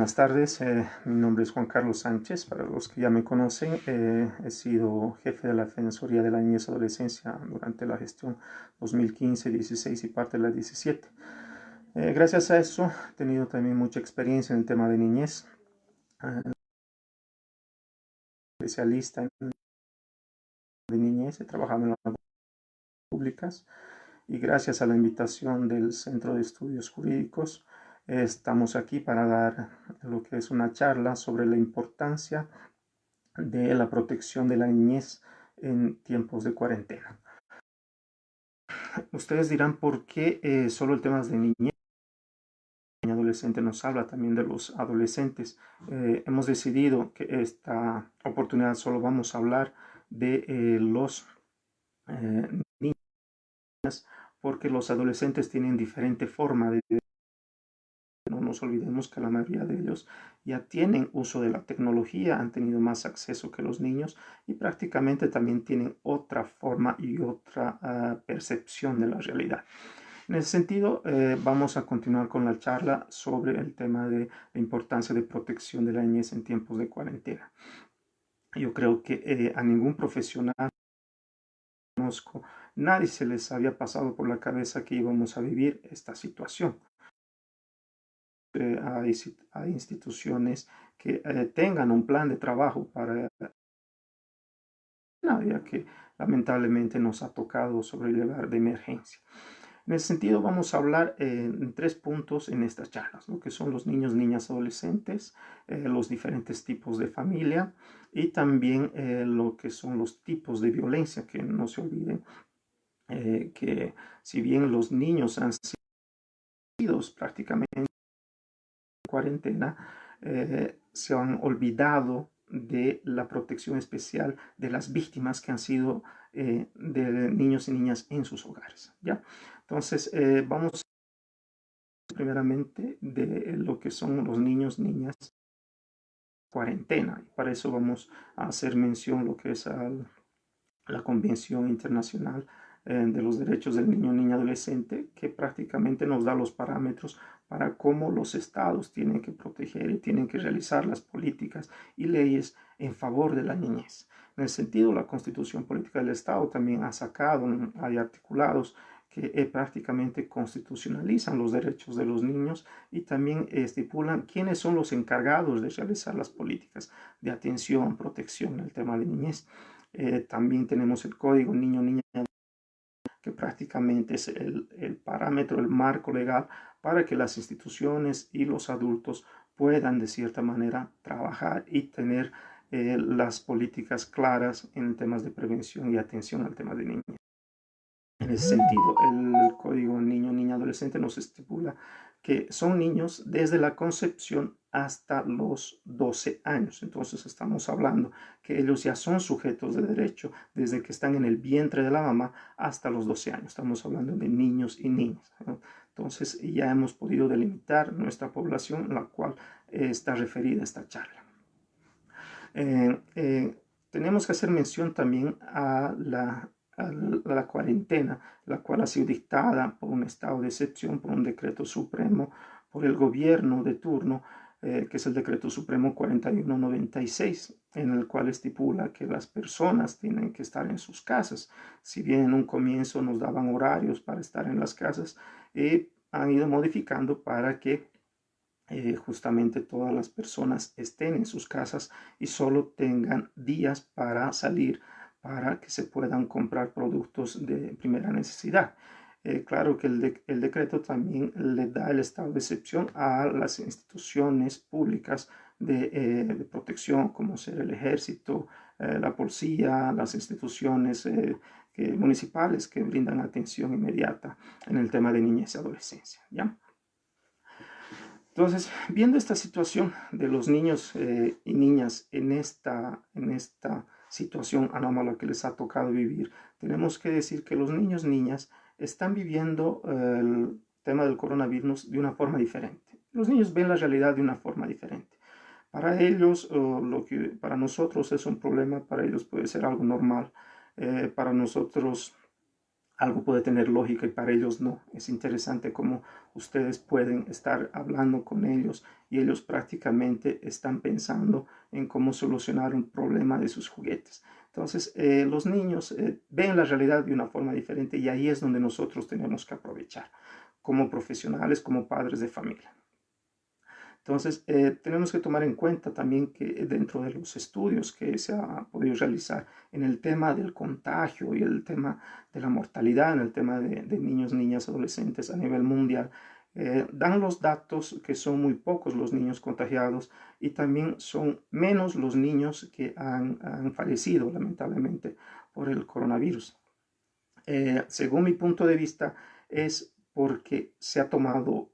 Buenas tardes, mi nombre es Juan Carlos Sánchez. Para los que ya me conocen, he sido jefe de la Defensoría de la Niñez y Adolescencia durante la gestión 2015, 16 y parte de la 17. Gracias a eso he tenido también mucha experiencia en el tema de niñez, especialista en niñez, he trabajado en las públicas y gracias a la invitación del Centro de Estudios Jurídicos estamos aquí para dar lo que es una charla sobre la importancia de la protección de la niñez en tiempos de cuarentena. Ustedes dirán por qué solo el tema de niñez y adolescente nos habla también de los adolescentes. Hemos decidido que esta oportunidad solo vamos a hablar de los niños porque los adolescentes tienen diferente forma de. No nos olvidemos que la mayoría de ellos ya tienen uso de la tecnología, han tenido más acceso que los niños y prácticamente también tienen otra forma y otra percepción de la realidad. En ese sentido, vamos a continuar con la charla sobre el tema de la importancia de protección de la niñez en tiempos de cuarentena. Yo creo que a ningún profesional conozco, nadie se les había pasado por la cabeza que íbamos a vivir esta situación. A instituciones que tengan un plan de trabajo para ya que lamentablemente nos ha tocado sobrellevar de emergencia. En ese sentido vamos a hablar en 3 puntos en estas charlas, lo que son los niños, niñas, adolescentes, los diferentes tipos de familia y también lo que son los tipos de violencia, que no se olviden que si bien los niños han sido prácticamente en cuarentena, se han olvidado de la protección especial de las víctimas que han sido de niños y niñas en sus hogares, ¿ya? Entonces, vamos primeramente de lo que son los niños, niñas, cuarentena. Y para eso vamos a hacer mención lo que es la Convención Internacional de los Derechos del Niño, Niña, Adolescente, que prácticamente nos da los parámetros para cómo los estados tienen que proteger y tienen que realizar las políticas y leyes en favor de la niñez. En ese sentido, la Constitución Política del Estado también ha sacado, hay articulados que prácticamente constitucionalizan los derechos de los niños y también estipulan quiénes son los encargados de realizar las políticas de atención, protección en el tema de niñez. También tenemos el Código Niño-Niña, que prácticamente es el parámetro, el marco legal para que las instituciones y los adultos puedan de cierta manera trabajar y tener las políticas claras en temas de prevención y atención al tema de niños. En ese sentido, el Código Niño-Niña Adolescente nos estipula que son niños desde la concepción hasta los 12 años. Entonces estamos hablando que ellos ya son sujetos de derecho desde que están en el vientre de la mamá hasta los 12 años. Estamos hablando de niños y niñas, ¿no? Entonces ya hemos podido delimitar nuestra población, la cual está referida a esta charla. Tenemos que hacer mención también a la cuarentena, la cual ha sido dictada por un estado de excepción, por un decreto supremo, por el gobierno de turno, que es el decreto supremo 4196, en el cual estipula que las personas tienen que estar en sus casas. Si bien en un comienzo nos daban horarios para estar en las casas, han ido modificando para que justamente todas las personas estén en sus casas y solo tengan días para salir para que se puedan comprar productos de primera necesidad. Claro que el decreto también le da el estado de excepción a las instituciones públicas de protección, como ser el ejército, la policía, las instituciones municipales que brindan atención inmediata en el tema de niñez y adolescencia, ¿ya? Entonces, viendo esta situación de los niños y niñas en esta situación anómala que les ha tocado vivir, tenemos que decir que los niños y niñas están viviendo el tema del coronavirus de una forma diferente. Los niños ven la realidad de una forma diferente. Para ellos, lo que para nosotros es un problema, para ellos puede ser algo normal. Para nosotros algo puede tener lógica y para ellos no. Es interesante cómo ustedes pueden estar hablando con ellos y ellos prácticamente están pensando en cómo solucionar un problema de sus juguetes. Entonces, los niños ven la realidad de una forma diferente y ahí es donde nosotros tenemos que aprovechar como profesionales, como padres de familia. Entonces, tenemos que tomar en cuenta también que dentro de los estudios que se ha podido realizar en el tema del contagio y el tema de la mortalidad, en el tema de niños, niñas, adolescentes a nivel mundial, dan los datos que son muy pocos los niños contagiados y también son menos los niños que han fallecido lamentablemente por el coronavirus. Según mi punto de vista, es porque se ha tomado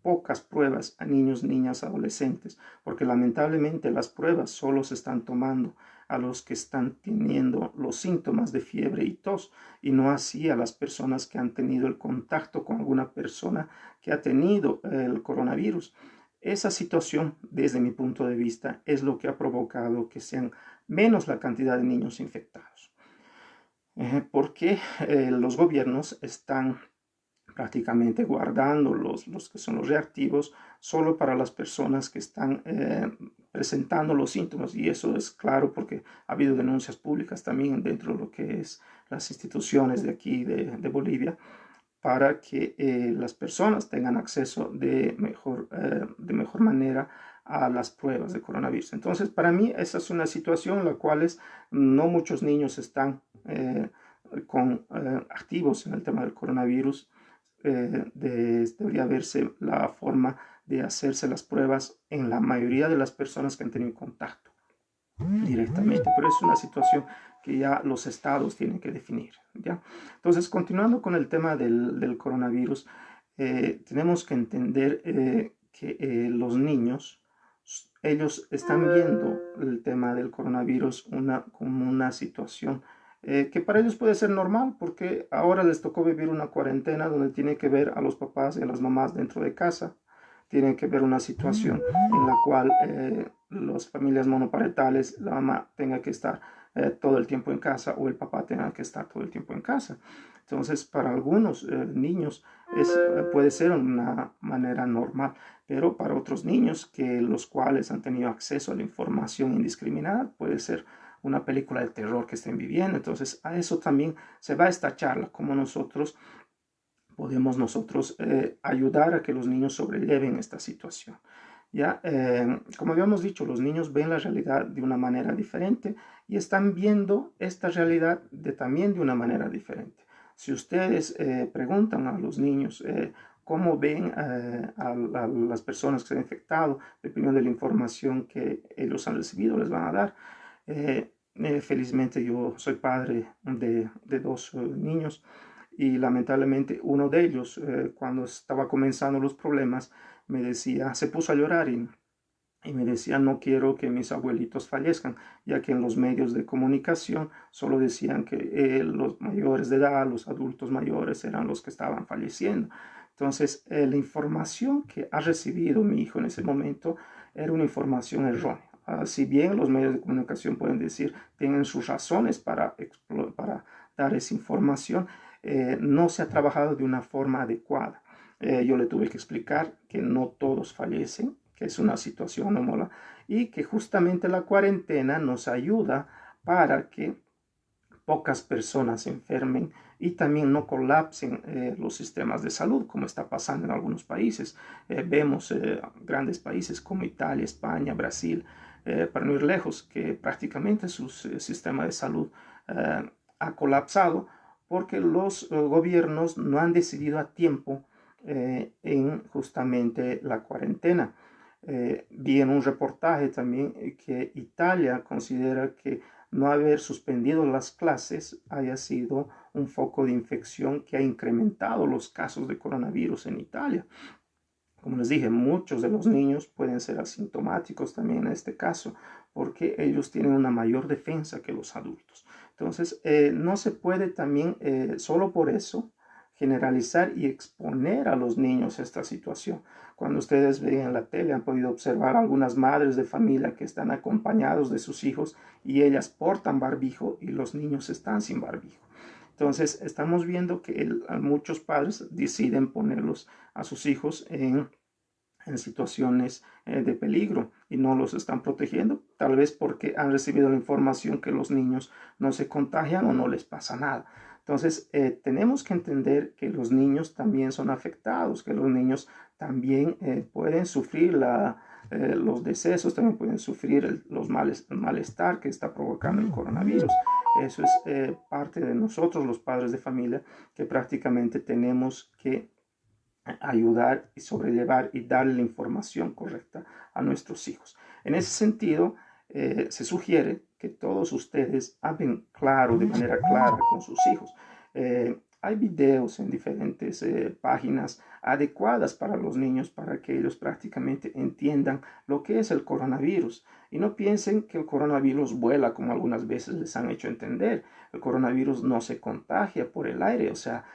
pocas pruebas a niños, niñas, adolescentes, porque lamentablemente las pruebas solo se están tomando a los que están teniendo los síntomas de fiebre y tos, y no así a las personas que han tenido el contacto con alguna persona que ha tenido el coronavirus. Esa situación, desde mi punto de vista, es lo que ha provocado que sean menos la cantidad de niños infectados. Porque los gobiernos están prácticamente guardando los que son los reactivos solo para las personas que están presentando los síntomas, y eso es claro porque ha habido denuncias públicas también dentro de lo que es las instituciones de aquí de Bolivia para que las personas tengan acceso de mejor manera a las pruebas de coronavirus. Entonces, para mí esa es una situación en la cual no muchos niños están activos en el tema del coronavirus. Debería verse la forma de hacerse las pruebas en la mayoría de las personas que han tenido contacto directamente, pero es una situación que ya los estados tienen que definir, ¿ya? Entonces, continuando con el tema del coronavirus, tenemos que entender que los niños, ellos están viendo el tema del coronavirus como una situación que para ellos puede ser normal, porque ahora les tocó vivir una cuarentena donde tienen que ver a los papás y a las mamás dentro de casa, tienen que ver una situación en la cual las familias monoparentales, la mamá tenga que estar todo el tiempo en casa o el papá tenga que estar todo el tiempo en casa. Entonces, para algunos niños puede ser una manera normal, pero para otros niños que los cuales han tenido acceso a la información indiscriminada, puede ser una película de terror que estén viviendo. Entonces, a eso también se va esta charla, como podemos nosotros ayudar a que los niños sobrelleven esta situación. ¿Ya? Como habíamos dicho, los niños ven la realidad de una manera diferente y están viendo esta realidad también de una manera diferente. Si ustedes preguntan a los niños cómo ven a las personas que se han infectado, dependiendo de la información que ellos han recibido, les van a dar. Felizmente yo soy padre de dos niños y lamentablemente uno de ellos, cuando estaba comenzando los problemas, me decía, se puso a llorar y me decía, no quiero que mis abuelitos fallezcan, ya que en los medios de comunicación solo decían que los mayores de edad, los adultos mayores eran los que estaban falleciendo. Entonces, la información que ha recibido mi hijo en ese momento era una información errónea. Si bien los medios de comunicación pueden decir, tienen sus razones para dar esa información, no se ha trabajado de una forma adecuada. Yo le tuve que explicar que no todos fallecen, que es una situación anómala y que justamente la cuarentena nos ayuda para que pocas personas se enfermen y también no colapsen los sistemas de salud, como está pasando en algunos países. Vemos grandes países como Italia, España, Brasil, para no ir lejos, que prácticamente su sistema de salud ha colapsado porque los gobiernos no han decidido a tiempo en justamente la cuarentena. Vi en un reportaje también que Italia considera que no haber suspendido las clases haya sido un foco de infección que ha incrementado los casos de coronavirus en Italia. Como les dije, muchos de los niños pueden ser asintomáticos también en este caso, porque ellos tienen una mayor defensa que los adultos. Entonces, no se puede también, solo por eso, generalizar y exponer a los niños a esta situación. Cuando ustedes ven en la tele, han podido observar algunas madres de familia que están acompañados de sus hijos y ellas portan barbijo y los niños están sin barbijo. Entonces, estamos viendo que muchos padres deciden ponerlos a sus hijos en situaciones de peligro y no los están protegiendo, tal vez porque han recibido la información que los niños no se contagian o no les pasa nada. Entonces, tenemos que entender que los niños también son afectados, que los niños también pueden sufrir los decesos, también pueden sufrir el malestar que está provocando el coronavirus. Eso es parte de nosotros, los padres de familia, que prácticamente tenemos que ayudar y sobrellevar y darle la información correcta a nuestros hijos. En ese sentido, se sugiere que todos ustedes hablen claro, de manera clara con sus hijos. Hay videos en diferentes páginas adecuadas para los niños para que ellos prácticamente entiendan lo que es el coronavirus y no piensen que el coronavirus vuela como algunas veces les han hecho entender. El coronavirus no se contagia por el aire, o sea,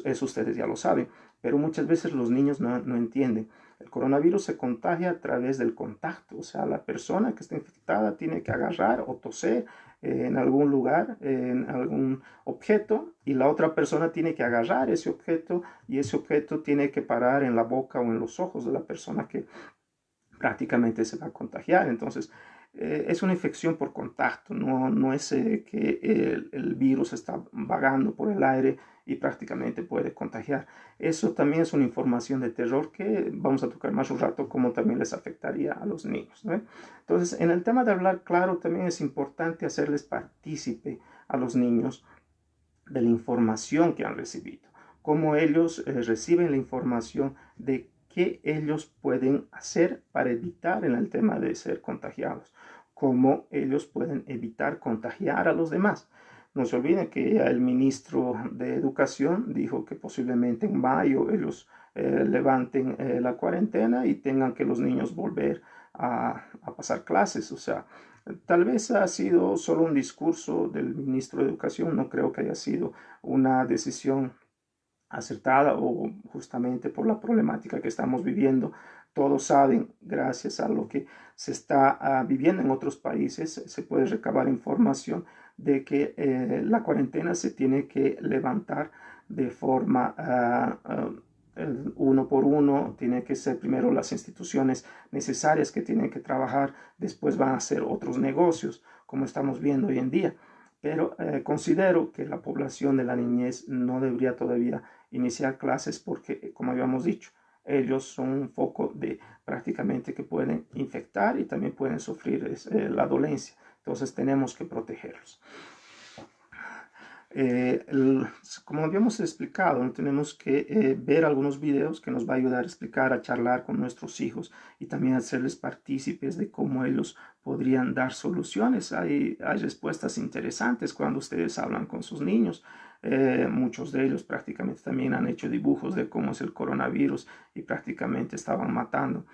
eso ustedes ya lo saben, pero muchas veces los niños no entienden. El coronavirus se contagia a través del contacto, o sea, la persona que está infectada tiene que agarrar o toser en algún lugar, en algún objeto, y la otra persona tiene que agarrar ese objeto y ese objeto tiene que parar en la boca o en los ojos de la persona que prácticamente se va a contagiar. Entonces, es una infección por contacto, no es que el virus está vagando por el aire y prácticamente puede contagiar. Eso también es una información de terror que vamos a tocar más un rato, como también les afectaría a los niños, ¿no? Entonces, en el tema de hablar claro, también es importante hacerles partícipe a los niños de la información que han recibido, cómo ellos reciben la información de qué ellos pueden hacer para evitar en el tema de ser contagiados, cómo ellos pueden evitar contagiar a los demás. No se olviden que el ministro de Educación dijo que posiblemente en mayo ellos levanten la cuarentena y tengan que los niños volver a pasar clases. O sea, tal vez ha sido solo un discurso del ministro de Educación, no creo que haya sido una decisión acertada o justamente por la problemática que estamos viviendo. Todos saben, gracias a lo que se está viviendo en otros países, se puede recabar información de que la cuarentena se tiene que levantar de forma uno por uno, tiene que ser primero las instituciones necesarias que tienen que trabajar, después van a ser otros negocios, como estamos viendo hoy en día. Pero considero que la población de la niñez no debería todavía iniciar clases porque, como habíamos dicho, ellos son un foco de prácticamente que pueden infectar y también pueden sufrir la dolencia. Entonces tenemos que protegerlos. Como habíamos explicado, tenemos que ver algunos videos que nos va a ayudar a explicar, a charlar con nuestros hijos y también hacerles partícipes de cómo ellos podrían dar soluciones. Hay respuestas interesantes cuando ustedes hablan con sus niños. Muchos de ellos prácticamente también han hecho dibujos de cómo es el coronavirus y prácticamente estaban matando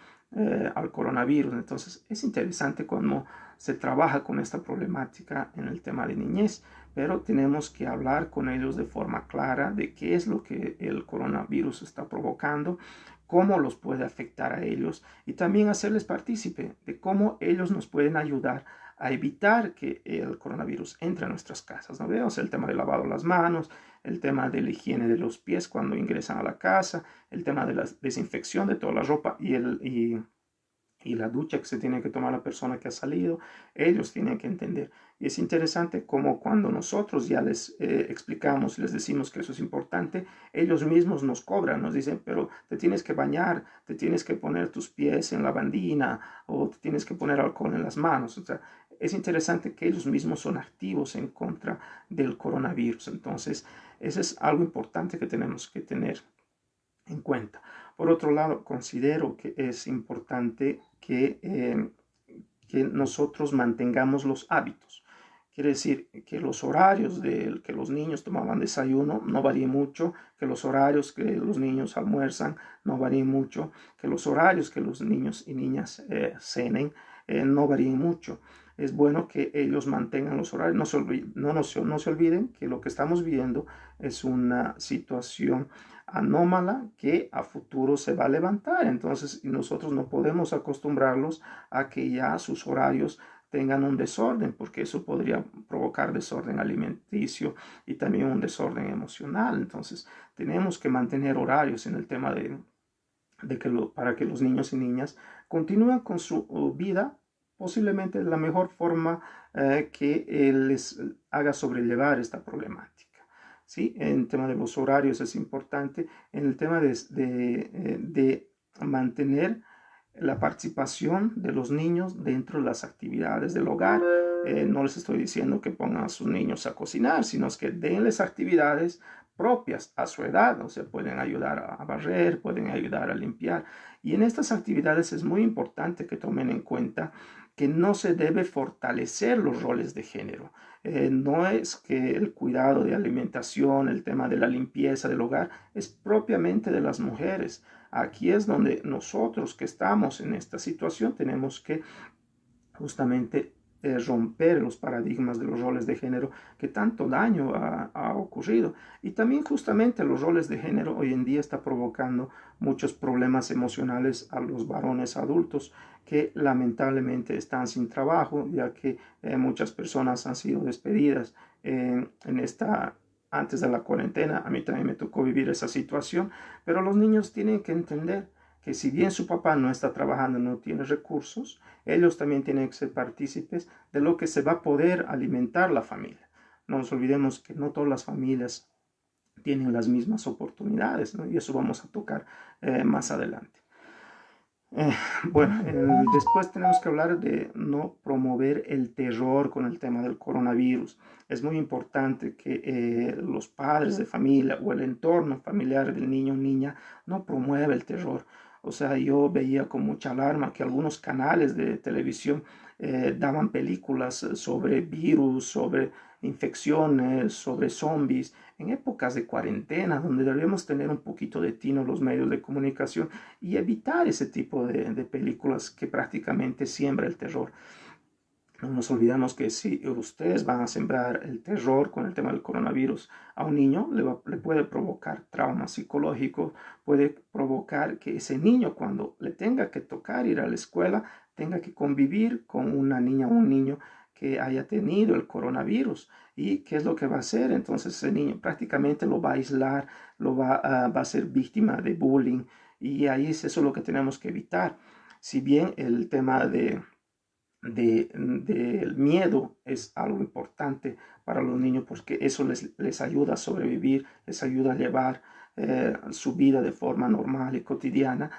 al coronavirus. Entonces es interesante cuando se trabaja con esta problemática en el tema de niñez, pero tenemos que hablar con ellos de forma clara de qué es lo que el coronavirus está provocando, cómo los puede afectar a ellos y también hacerles partícipe de cómo ellos nos pueden ayudar a evitar que el coronavirus entre a nuestras casas, ¿no? Vemos el tema de lavado las manos, el tema de la higiene de los pies cuando ingresan a la casa, el tema de la desinfección de toda la ropa y la ducha que se tiene que tomar la persona que ha salido. Ellos tienen que entender. Y es interesante como cuando nosotros ya les explicamos, les decimos que eso es importante, ellos mismos nos cobran, nos dicen, pero te tienes que bañar, te tienes que poner tus pies en la bandina o te tienes que poner alcohol en las manos. O sea, es interesante que ellos mismos son activos en contra del coronavirus. Entonces, eso es algo importante que tenemos que tener en cuenta. Por otro lado, considero que es importante que nosotros mantengamos los hábitos. Quiere decir que los horarios de que los niños tomaban desayuno no varíen mucho, que los horarios que los niños almuerzan no varíen mucho, que los horarios que los niños y niñas cenen no varíen mucho. Es bueno que ellos mantengan los horarios. No se olviden que lo que estamos viendo es una situación anómala que a futuro se va a levantar. Entonces nosotros no podemos acostumbrarlos a que ya sus horarios tengan un desorden, porque eso podría provocar desorden alimenticio y también un desorden emocional. Entonces, tenemos que mantener horarios en el tema para que los niños y niñas continúen con su vida, posiblemente de la mejor forma que les haga sobrellevar esta problemática. ¿Sí? En el tema de los horarios es importante, en el tema de mantener la participación de los niños dentro de las actividades del hogar. No les estoy diciendo que pongan a sus niños a cocinar, sino es que denles actividades propias a su edad, o sea, pueden ayudar a barrer, pueden ayudar a limpiar. Y en estas actividades es muy importante que tomen en cuenta que no se debe fortalecer los roles de género. No es que el cuidado de alimentación, el tema de la limpieza del hogar, es propiamente de las mujeres. Aquí es donde nosotros que estamos en esta situación tenemos que justamente romper los paradigmas de los roles de género que tanto daño ha ocurrido. Y también justamente los roles de género hoy en día está provocando muchos problemas emocionales a los varones adultos que lamentablemente están sin trabajo, ya que muchas personas han sido despedidas en esta antes de la cuarentena. A mí también me tocó vivir esa situación, pero los niños tienen que entender que si bien su papá no está trabajando, no tiene recursos, ellos también tienen que ser partícipes de lo que se va a poder alimentar la familia. No nos olvidemos que no todas las familias tienen las mismas oportunidades, ¿no? Y eso vamos a tocar más adelante. Eh, bueno, después tenemos que hablar de no promover el terror con el tema del coronavirus. Es muy importante que los padres de familia o el entorno familiar del niño o niña no promueva el terror. O sea, yo veía con mucha alarma que algunos canales de televisión daban películas sobre virus, sobre infecciones, sobre zombies, en épocas de cuarentena, donde debemos tener un poquito de tino los medios de comunicación y evitar ese tipo de películas que prácticamente siembra el terror. No nos olvidamos que si ustedes van a sembrar el terror con el tema del coronavirus a un niño, le puede provocar trauma psicológico, puede provocar que ese niño cuando le tenga que tocar ir a la escuela, tenga que convivir con una niña o un niño que haya tenido el coronavirus. ¿Y qué es lo que va a hacer? Entonces ese niño prácticamente lo va a aislar, va a ser víctima de bullying y ahí es eso lo que tenemos que evitar. Si bien el tema del miedo es algo importante para los niños porque eso les ayuda a sobrevivir, les ayuda a llevar su vida de forma normal y cotidiana.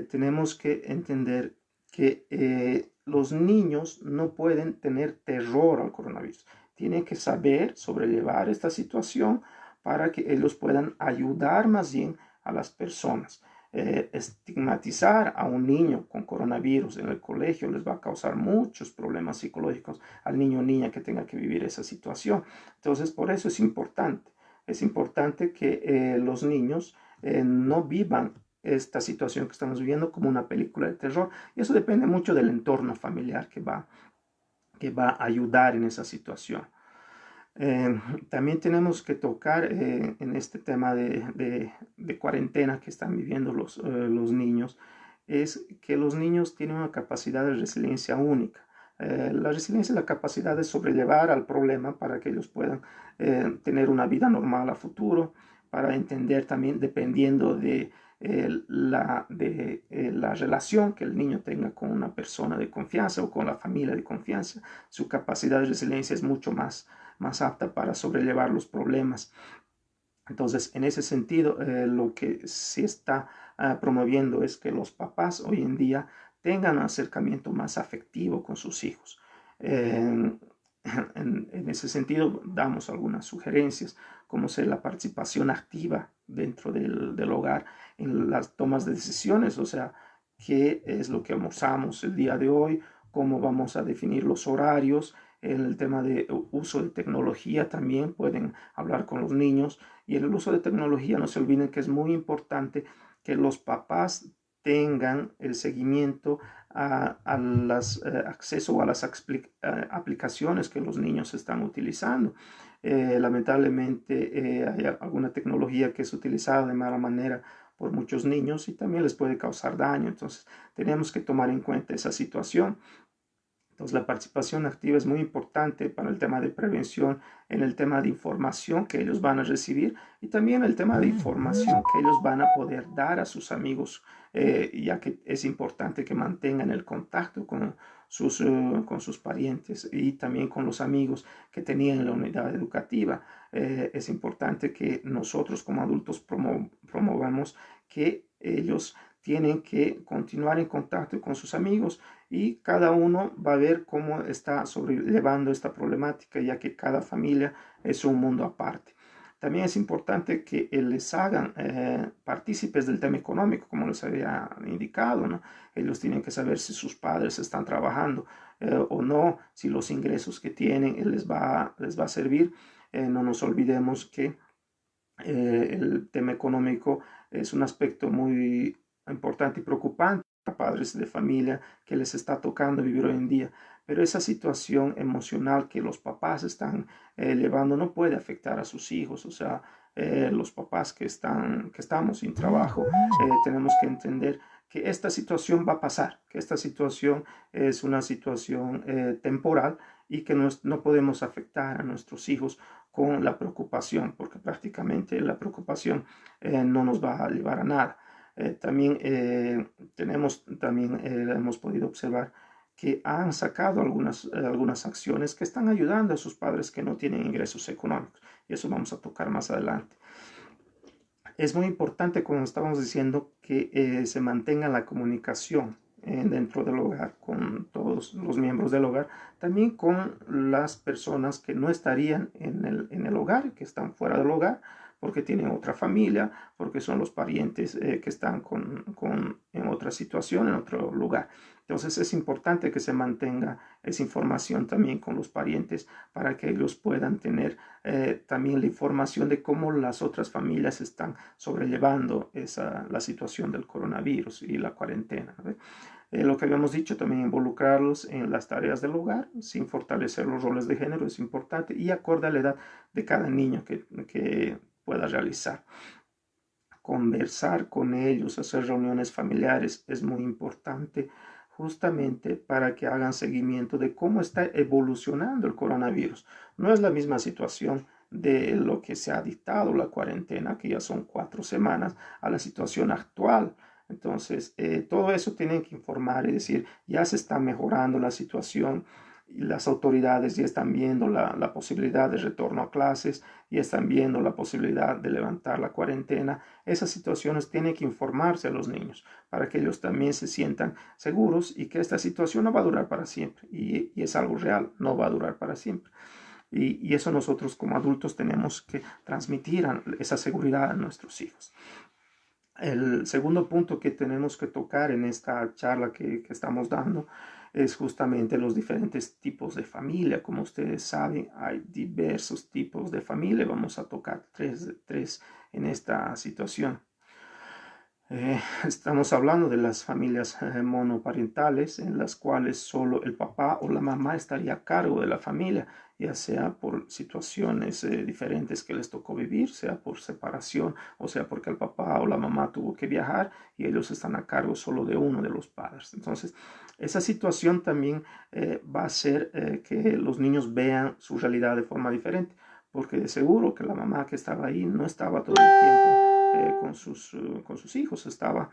Tenemos que entender que los niños no pueden tener terror al coronavirus. Tienen que saber sobrellevar esta situación para que ellos puedan ayudar más bien a las personas. Estigmatizar a un niño con coronavirus en el colegio les va a causar muchos problemas psicológicos al niño o niña que tenga que vivir esa situación. Entonces, por eso es importante que los niños no vivan esta situación que estamos viviendo como una película de terror. Y eso depende mucho del entorno familiar que va a ayudar en esa situación. También tenemos que tocar en este tema de cuarentena que están viviendo los niños, es que los niños tienen una capacidad de resiliencia única. La resiliencia es la capacidad de sobrellevar al problema para que ellos puedan tener una vida normal a futuro, para entender también dependiendo la relación que el niño tenga con una persona de confianza o con la familia de confianza, su capacidad de resiliencia es mucho más apta para sobrellevar los problemas. Entonces, en ese sentido, lo que se está promoviendo es que los papás hoy en día tengan un acercamiento más afectivo con sus hijos. En ese sentido, damos algunas sugerencias, como ser la participación activa dentro del hogar en las tomas de decisiones, o sea, qué es lo que almorzamos el día de hoy, cómo vamos a definir los horarios, en el tema de uso de tecnología también pueden hablar con los niños y en el uso de tecnología no se olviden que es muy importante que los papás tengan el seguimiento a las acceso a las aplicaciones que los niños están utilizando. Lamentablemente hay alguna tecnología que es utilizada de mala manera por muchos niños y también les puede causar daño. Entonces tenemos que tomar en cuenta esa situación. Entonces, la participación activa es muy importante para el tema de prevención, en el tema de información que ellos van a recibir y también el tema de información que ellos van a poder dar a sus amigos, ya que es importante que mantengan el contacto con sus parientes y también con los amigos que tenían en la unidad educativa. Es importante que nosotros como adultos promovamos que ellos tienen que continuar en contacto con sus amigos y cada uno va a ver cómo está sobrellevando esta problemática, ya que cada familia es un mundo aparte. También es importante que les hagan partícipes del tema económico, como les había indicado, ¿no? Ellos tienen que saber si sus padres están trabajando o no, si los ingresos que tienen les va a servir. No nos olvidemos que el tema económico es un aspecto muy importante y preocupante para padres de familia que les está tocando vivir hoy en día. Pero esa situación emocional que los papás están llevando no puede afectar a sus hijos. O sea, los papás que estamos sin trabajo, tenemos que entender que esta situación va a pasar, que esta situación es una situación temporal y que no podemos afectar a nuestros hijos con la preocupación, porque prácticamente la preocupación no nos va a llevar a nada. También hemos podido observar que han sacado algunas acciones que están ayudando a sus padres que no tienen ingresos económicos. Y eso vamos a tocar más adelante. Es muy importante, como estamos diciendo, que se mantenga la comunicación dentro del hogar, con todos los miembros del hogar, también con las personas que no estarían en el hogar, que están fuera del hogar, porque tienen otra familia, porque son los parientes que están en otra situación, en otro lugar. Entonces es importante que se mantenga esa información también con los parientes para que ellos puedan tener también la información de cómo las otras familias están sobrellevando la situación del coronavirus y la cuarentena, ¿no? Lo que habíamos dicho, también involucrarlos en las tareas del hogar, sin fortalecer los roles de género, es importante y acorde a la edad de cada niño que pueda realizar. Conversar con ellos, hacer reuniones familiares es muy importante justamente para que hagan seguimiento de cómo está evolucionando el coronavirus. No es la misma situación de lo que se ha dictado la cuarentena, que ya son 4 semanas, a la situación actual. Entonces, todo eso tienen que informar y decir, ya se está mejorando la situación y las autoridades ya están viendo la posibilidad de retorno a clases, ya están viendo la posibilidad de levantar la cuarentena. Esas situaciones tienen que informarse a los niños para que ellos también se sientan seguros y que esta situación no va a durar para siempre. Y es algo real, no va a durar para siempre. Y eso nosotros como adultos tenemos que transmitir esa seguridad a nuestros hijos. El segundo punto que tenemos que tocar en esta charla que estamos dando es justamente los diferentes tipos de familia. Como ustedes saben, hay diversos tipos de familia. Vamos a tocar tres en esta situación. Estamos hablando de las familias monoparentales en las cuales solo el papá o la mamá estaría a cargo de la familia, ya sea por situaciones diferentes que les tocó vivir, sea por separación o sea porque el papá o la mamá tuvo que viajar y ellos están a cargo solo de uno de los padres. Entonces, esa situación también va a hacer que los niños vean su realidad de forma diferente, porque de seguro que la mamá que estaba ahí no estaba todo el tiempo con sus hijos, estaba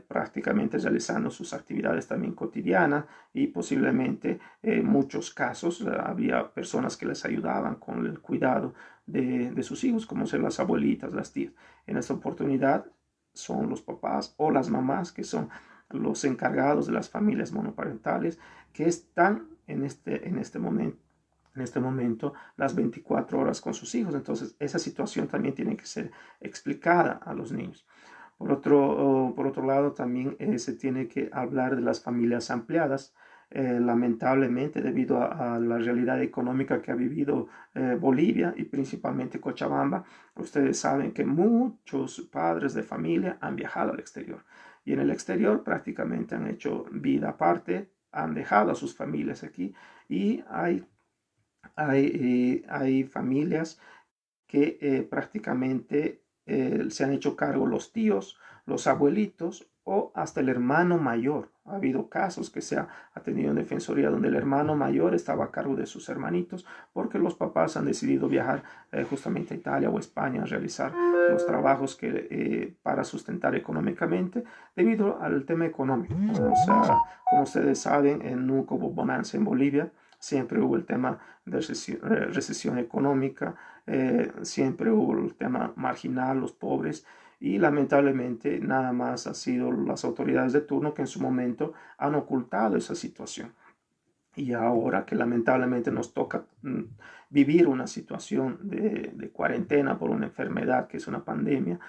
prácticamente realizando sus actividades también cotidianas y posiblemente en muchos casos había personas que les ayudaban con el cuidado de sus hijos, como ser las abuelitas, las tías. En esta oportunidad son los papás o las mamás que son los encargados de las familias monoparentales que están en este momento las 24 horas con sus hijos. Entonces, esa situación también tiene que ser explicada a los niños. Por otro lado, también se tiene que hablar de las familias ampliadas. Lamentablemente, debido a la realidad económica que ha vivido Bolivia y principalmente Cochabamba, ustedes saben que muchos padres de familia han viajado al exterior y en el exterior prácticamente han hecho vida aparte, han dejado a sus familias aquí y hay familias que prácticamente se han hecho cargo los tíos, los abuelitos o hasta el hermano mayor. Ha habido casos que se ha atendido en defensoría donde el hermano mayor estaba a cargo de sus hermanitos porque los papás han decidido viajar justamente a Italia o España a realizar los trabajos para sustentar económicamente debido al tema económico. O sea, como ustedes saben, nunca hubo bonanza en Bolivia. Siempre hubo el tema de recesión económica, siempre hubo el tema marginal, los pobres, y lamentablemente nada más han sido las autoridades de turno que en su momento han ocultado esa situación. Y ahora que lamentablemente nos toca vivir una situación de cuarentena por una enfermedad que es una pandemia,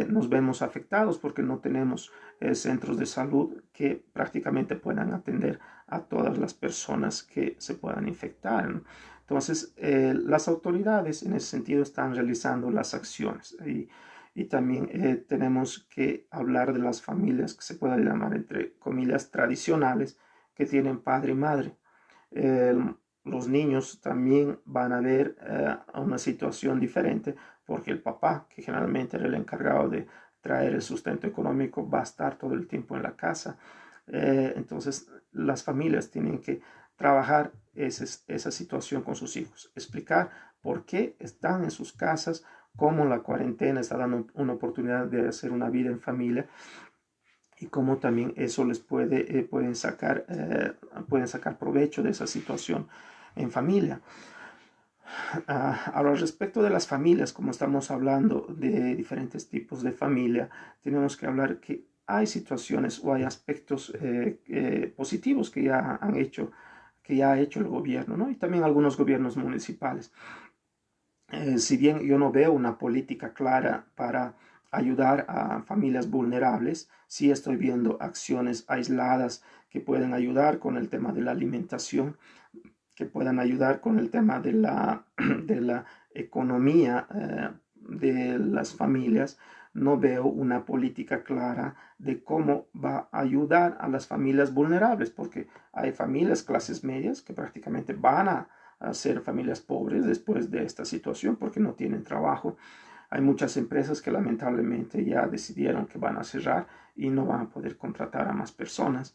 nos vemos afectados porque no tenemos centros de salud que prácticamente puedan atender a todas las personas que se puedan infectar, ¿no? Entonces, las autoridades en ese sentido están realizando las acciones y también tenemos que hablar de las familias que se puedan llamar entre comillas tradicionales que tienen padre y madre. Eh, los niños también van a ver una situación diferente porque el papá, que generalmente era el encargado de traer el sustento económico, va a estar todo el tiempo en la casa. Entonces, las familias tienen que trabajar esa situación con sus hijos, explicar por qué están en sus casas, cómo la cuarentena está dando una oportunidad de hacer una vida en familia y cómo también eso les pueden sacar provecho de esa situación en familia. Ahora, respecto de las familias, como estamos hablando de diferentes tipos de familia, tenemos que hablar que hay situaciones o hay aspectos positivos que ya ha hecho el gobierno, ¿no? Y también algunos gobiernos municipales. Si bien yo no veo una política clara para ayudar a familias vulnerables, sí estoy viendo acciones aisladas que pueden ayudar con el tema de la alimentación, que puedan ayudar con el tema de la economía de las familias. No veo una política clara de cómo va a ayudar a las familias vulnerables, porque hay familias clases medias que prácticamente van a ser familias pobres después de esta situación porque no tienen trabajo. Hay muchas empresas que lamentablemente ya decidieron que van a cerrar y no van a poder contratar a más personas.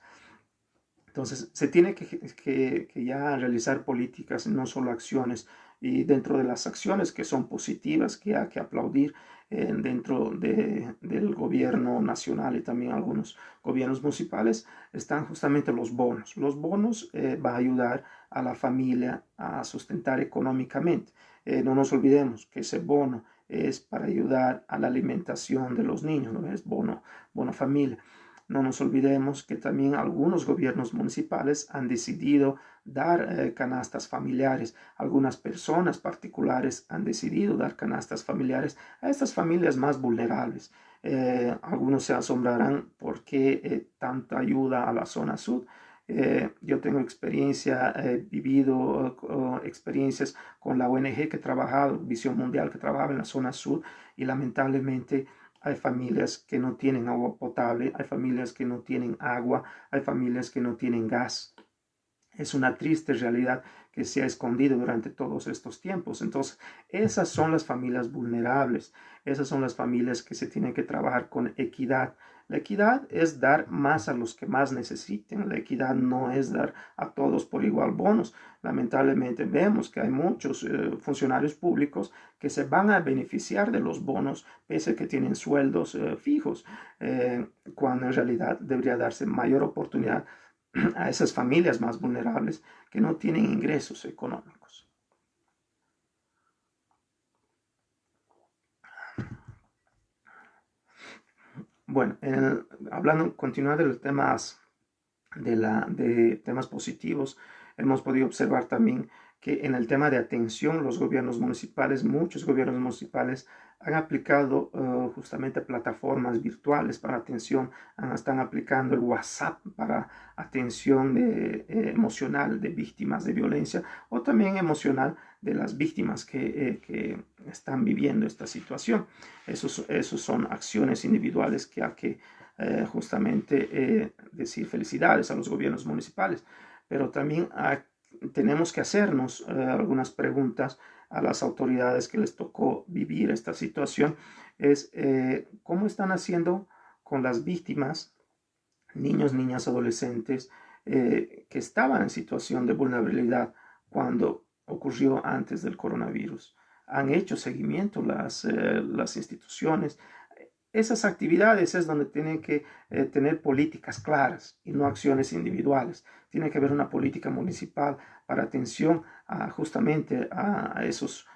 Entonces, se tiene que ya realizar políticas, no solo acciones. Y dentro de las acciones que son positivas, que hay que aplaudir dentro del gobierno nacional y también algunos gobiernos municipales, están justamente los bonos. Los bonos van a ayudar a la familia a sustentar económicamente. No nos olvidemos que ese bono es para ayudar a la alimentación de los niños, ¿no? Es bono familia. No nos olvidemos que también algunos gobiernos municipales han decidido dar canastas familiares. Algunas personas particulares han decidido dar canastas familiares a estas familias más vulnerables. Algunos se asombrarán por qué tanta ayuda a la zona sur. Yo tengo vivido experiencias con la ONG que he trabajado, Visión Mundial, que trabajaba en la zona sur y lamentablemente hay familias que no tienen agua potable, hay familias que no tienen agua, hay familias que no tienen gas. Es una triste realidad que se ha escondido durante todos estos tiempos. Entonces, esas son las familias vulnerables, esas son las familias que se tienen que trabajar con equidad. La equidad es dar más a los que más necesiten. La equidad no es dar a todos por igual bonos. Lamentablemente vemos que hay muchos funcionarios públicos que se van a beneficiar de los bonos pese a que tienen sueldos fijos, cuando en realidad debería darse mayor oportunidad a esas familias más vulnerables que no tienen ingresos económicos. Bueno, continuando de los temas de temas positivos, hemos podido observar también que en el tema de atención, los gobiernos municipales, muchos gobiernos municipales han aplicado justamente plataformas virtuales para atención, están aplicando el WhatsApp para atención emocional de víctimas de violencia o también emocional de las víctimas que están viviendo esta situación. Esos son acciones individuales que hay que justamente decir felicidades a los gobiernos municipales, pero también tenemos que hacernos algunas preguntas a las autoridades que les tocó vivir esta situación, es cómo están haciendo con las víctimas, niños, niñas, adolescentes, que estaban en situación de vulnerabilidad cuando ocurrió antes del coronavirus. Han hecho seguimiento las instituciones. Esas actividades es donde tienen que tener políticas claras y no acciones individuales. Tiene que haber una política municipal para atención justamente a esas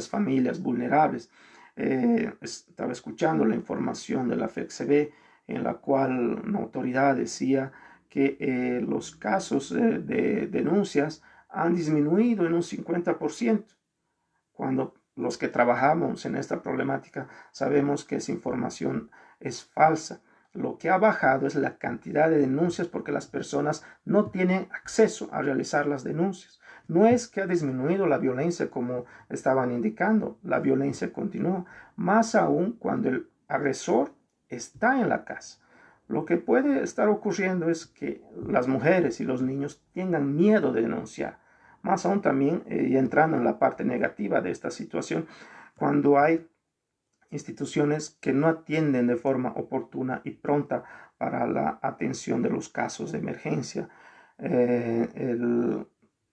familias vulnerables. Estaba escuchando la información de la FECCB en la cual una autoridad decía que los casos de denuncias han disminuido en un 50%, cuando los que trabajamos en esta problemática sabemos que esa información es falsa. Lo que ha bajado es la cantidad de denuncias porque las personas no tienen acceso a realizar las denuncias. No es que ha disminuido la violencia como estaban indicando, la violencia continúa, más aún cuando el agresor está en la casa. Lo que puede estar ocurriendo es que las mujeres y los niños tengan miedo de denunciar. Más aún también, y entrando en la parte negativa de esta situación, cuando hay instituciones que no atienden de forma oportuna y pronta para la atención de los casos de emergencia.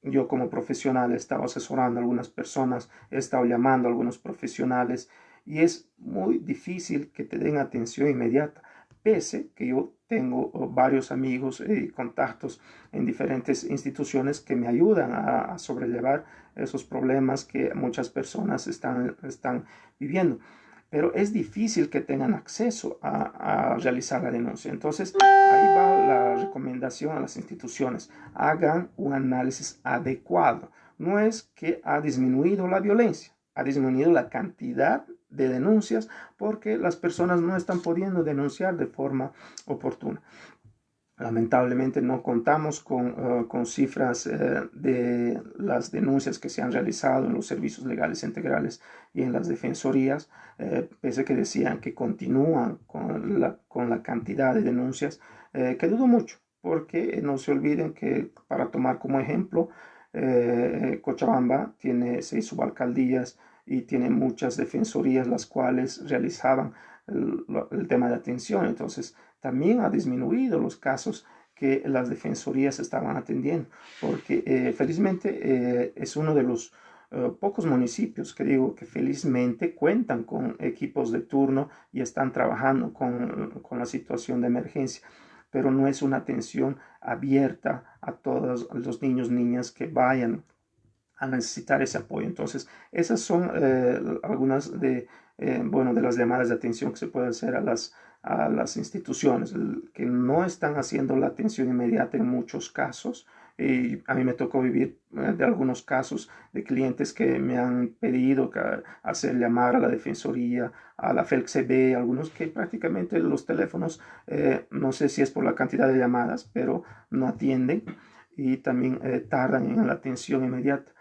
Yo como profesional he estado asesorando a algunas personas, he estado llamando a algunos profesionales y es muy difícil que te den atención inmediata, pese que yo tengo varios amigos y contactos en diferentes instituciones que me ayudan a sobrellevar esos problemas que muchas personas están viviendo. Pero es difícil que tengan acceso a realizar la denuncia. Entonces, ahí va la recomendación a las instituciones. Hagan un análisis adecuado. No es que ha disminuido la violencia, ha disminuido la cantidad de denuncias porque las personas no están pudiendo denunciar de forma oportuna. Lamentablemente no contamos con cifras de las denuncias que se han realizado en los servicios legales integrales y en las defensorías, pese a que decían que continúan con la cantidad de denuncias, que dudo mucho, porque no se olviden que, para tomar como ejemplo, Cochabamba tiene 6 subalcaldías y tiene muchas defensorías las cuales realizaban el tema de atención. Entonces, también ha disminuido los casos que las defensorías estaban atendiendo, porque felizmente es uno de los pocos municipios que digo que felizmente cuentan con equipos de turno y están trabajando con la situación de emergencia, pero no es una atención abierta a todos los niños, niñas que vayan a necesitar ese apoyo. Entonces, esas son algunas de las llamadas de atención que se puede hacer a las instituciones que no están haciendo la atención inmediata en muchos casos. Y a mí me tocó vivir de algunos casos de clientes que me han pedido hacer llamar a la Defensoría, a la FELCB, algunos que prácticamente los teléfonos, no sé si es por la cantidad de llamadas, pero no atienden y también tardan en la atención inmediata.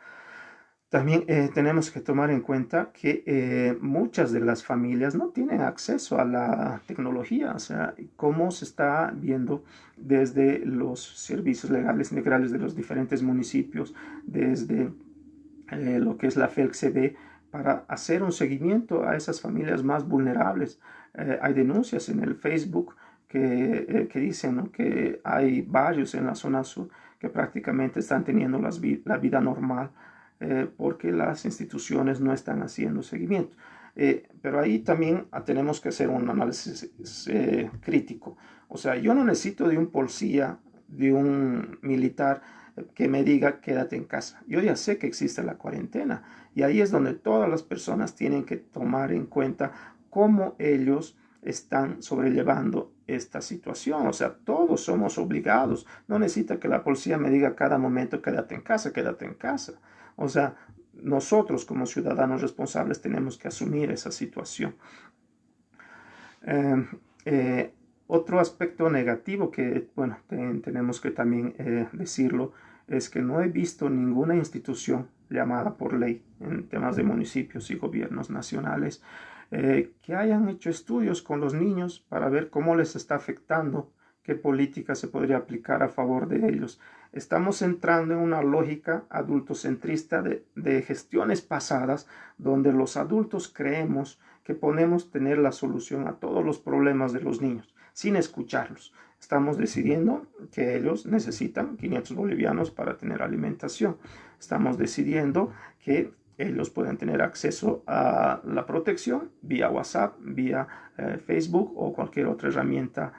También tenemos que tomar en cuenta que muchas de las familias no tienen acceso a la tecnología, o sea, cómo se está viendo desde los servicios legales integrales de los diferentes municipios, desde lo que es la FELCB, para hacer un seguimiento a esas familias más vulnerables. Hay denuncias en el Facebook que dicen, ¿no?, que hay varios en la zona sur que prácticamente están teniendo la vida normal, porque las instituciones no están haciendo seguimiento. Pero ahí también tenemos que hacer un análisis crítico. O sea, yo no necesito de un policía, de un militar que me diga quédate en casa. Yo ya sé que existe la cuarentena y ahí es donde todas las personas tienen que tomar en cuenta cómo ellos están sobrellevando esta situación. O sea, todos somos obligados. No necesita que la policía me diga a cada momento quédate en casa, quédate en casa. O sea, nosotros como ciudadanos responsables tenemos que asumir esa situación. Otro aspecto negativo que, bueno, tenemos que también decirlo, es que no he visto ninguna institución llamada por ley en temas de municipios y gobiernos nacionales que hayan hecho estudios con los niños para ver cómo les está afectando, qué política se podría aplicar a favor de ellos. Estamos entrando en una lógica adultocentrista de gestiones pasadas, donde los adultos creemos que ponemos tener la solución a todos los problemas de los niños, sin escucharlos. Estamos decidiendo que ellos necesitan 500 bolivianos para tener alimentación. Estamos decidiendo que ellos pueden tener acceso a la protección vía WhatsApp, vía Facebook o cualquier otra herramienta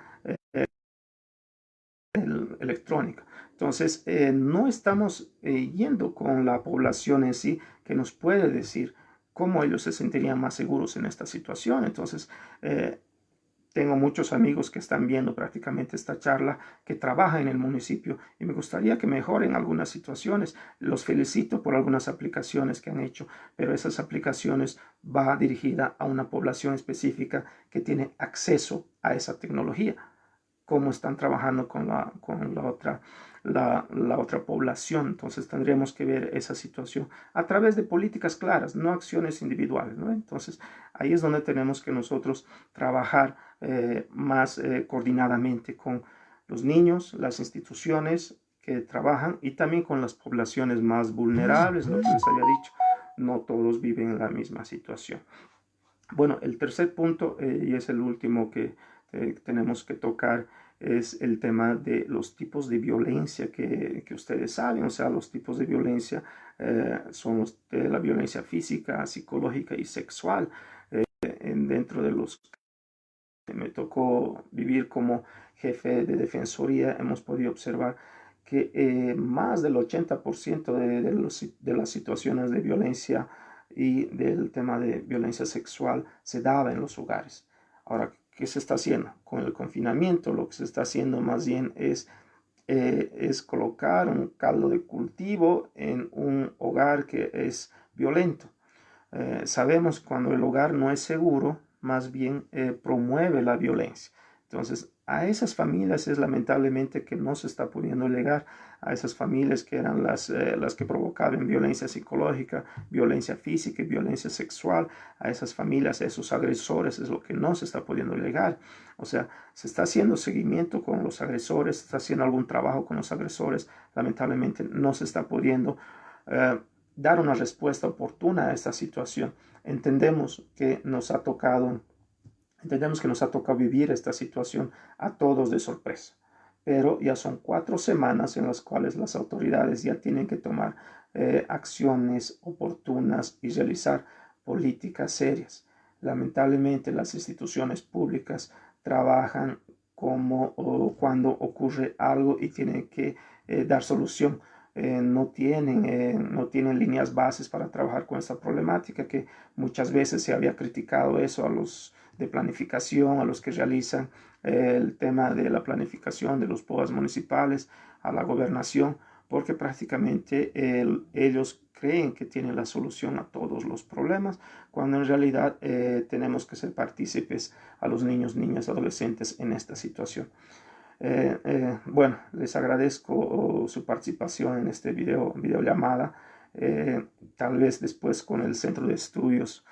electrónica. Entonces, no estamos yendo con la población en sí que nos puede decir cómo ellos se sentirían más seguros en esta situación. Entonces, tengo muchos amigos que están viendo prácticamente esta charla, que trabajan en el municipio y me gustaría que mejoren algunas situaciones. Los felicito por algunas aplicaciones que han hecho, pero esas aplicaciones van dirigidas a una población específica que tiene acceso a esa tecnología. Cómo están trabajando con la otra población. Entonces tendremos que ver esa situación a través de políticas claras, no acciones individuales, ¿no? Entonces ahí es donde tenemos que nosotros trabajar más coordinadamente con los niños, las instituciones que trabajan y también con las poblaciones más vulnerables, lo que les había dicho. No todos viven en la misma situación. Bueno, el tercer punto, y es el último que tenemos que tocar, es el tema de los tipos de violencia que ustedes saben. O sea, los tipos de violencia son la violencia física, psicológica y sexual. Dentro de los que me tocó vivir como jefe de defensoría, hemos podido observar que más del 80% de las situaciones de violencia y del tema de violencia sexual se daba en los hogares. Ahora, ¿qué se está haciendo? Con el confinamiento, lo que se está haciendo más bien es colocar un caldo de cultivo en un hogar que es violento. Sabemos cuando el hogar no es seguro, más bien promueve la violencia. Entonces, a esas familias es lamentablemente que no se está pudiendo llegar, a esas familias que eran las que provocaban violencia psicológica, violencia física y violencia sexual, a esas familias, a esos agresores es lo que no se está pudiendo llegar. O sea, se está haciendo seguimiento con los agresores, se está haciendo algún trabajo con los agresores, lamentablemente no se está pudiendo dar una respuesta oportuna a esta situación. Entendemos que nos ha tocado vivir esta situación a todos de sorpresa, pero ya son 4 semanas en las cuales las autoridades ya tienen que tomar acciones oportunas y realizar políticas serias. Lamentablemente las instituciones públicas trabajan como cuando ocurre algo y tienen que dar solución. No tienen líneas bases para trabajar con esta problemática, que muchas veces se había criticado eso a los de planificación, a los que realizan el tema de la planificación de los POAs municipales, a la gobernación, porque prácticamente ellos creen que tienen la solución a todos los problemas, cuando en realidad tenemos que ser partícipes a los niños, niñas, adolescentes en esta situación. Bueno, les agradezco su participación en este videollamada. Tal vez después con el Centro de Estudios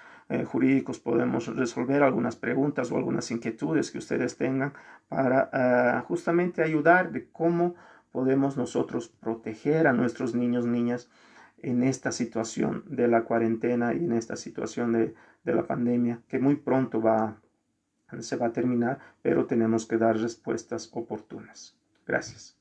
Jurídicos podemos resolver algunas preguntas o algunas inquietudes que ustedes tengan para justamente ayudar de cómo podemos nosotros proteger a nuestros niños, niñas en esta situación de la cuarentena y en esta situación de la pandemia que muy pronto se va a terminar, pero tenemos que dar respuestas oportunas. Gracias.